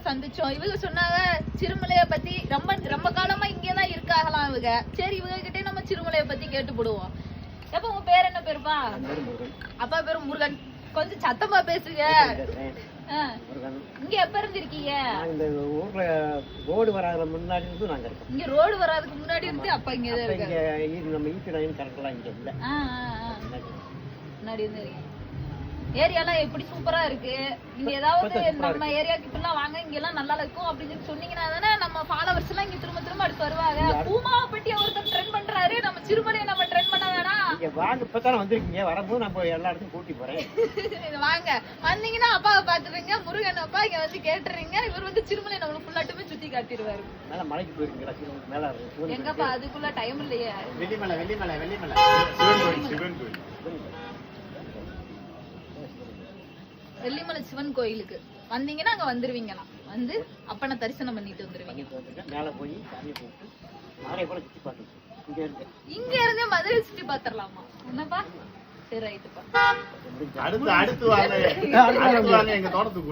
சந்திச்சோம். இவங்க சொன்னாங்க சிறுமலைய பத்தி ரொம்ப காலமா இங்கதான் இருக்காங்களாம் இவங்க. சரி இவங்க கிட்டே நம்ம சிறுமலைய பத்தி கேட்டுப்படுவோம். எப்ப உங்க பேர் என்ன பேருப்பா? அப்பா பேரு முருகன். கொஞ்சம் சத்தமா பேசுங்க. இங்க எப்ப இருந்து இருக்கீங்க? இந்த ஊர்ல ரோடு வராத முன்னாடி இருந்து நாங்க இருக்கோம். இங்க ரோடு வராதுக்கு முன்னாடி இருந்து அப்பா இங்க தான் இருக்காங்க. இங்க நம்ம ஈட்டி லைன் கரெக்டா இங்க இல்ல. முன்னாடி இருந்து இருக்கீங்க. ஏரியாலாம் எப்படி சூப்பரா இருக்கு. நீங்க ஏதாவது நம்ம ஏரியாக்கு இப்பெல்லாம் வாங்க இங்க எல்லாம் நல்லா இருக்கும் அப்படின்னு சொன்னீங்கன்னா தானே நம்ம ஃபாலோவர்ஸ் எல்லாம் இங்க திரும்ப அடுத்து வருவாங்க. பூமாவப்பட்டி ஒருத்தர் ட்ரெண்ட் பண்றாரு, நம்ம சிறுமலையை நம்ம ட்ரெண்ட் பண்ண வேணாம். இங்க வாங்க, இப்பதானே வந்திருக்கீங்க, வரும்போது நம்ம எல்லா இடத்துக்கும் கூட்டி போறேன். வாங்க, வந்தீங்கன்னா அப்பாவை பாத்துறீங்க, முருகன் அப்பா இங்க வந்து கேட்டுறீங்க. இவர் வந்து சிறுமலை நம்மளுக்கு ஃபுல்லாட்டுமே சுத்தி காட்டிடுவாரு. மேல மலைக்கு போயிருக்கீங்களா? மேல எங்கப்பா அதுக்குள்ள டைம் இல்லையே. வெள்ளிமலை வெள்ளிமலை சிவன் கோயிலுக்கு வந்தீங்கன்னா அங்க வந்துருவீங்களாம். வந்து அப்பனை தரிசனம் பண்ணிட்டு வந்துருவீங்க. மேல போய் சாமி போட்டு மாலை போல சுத்தி பார்த்து இங்க இருந்தே மதுரை சுத்தி பாத்துடலாமா? என்னப்பா? சரி ரைட்டுப்பா. அடுத்து வாங்க எங்க தோட்டத்துக்கு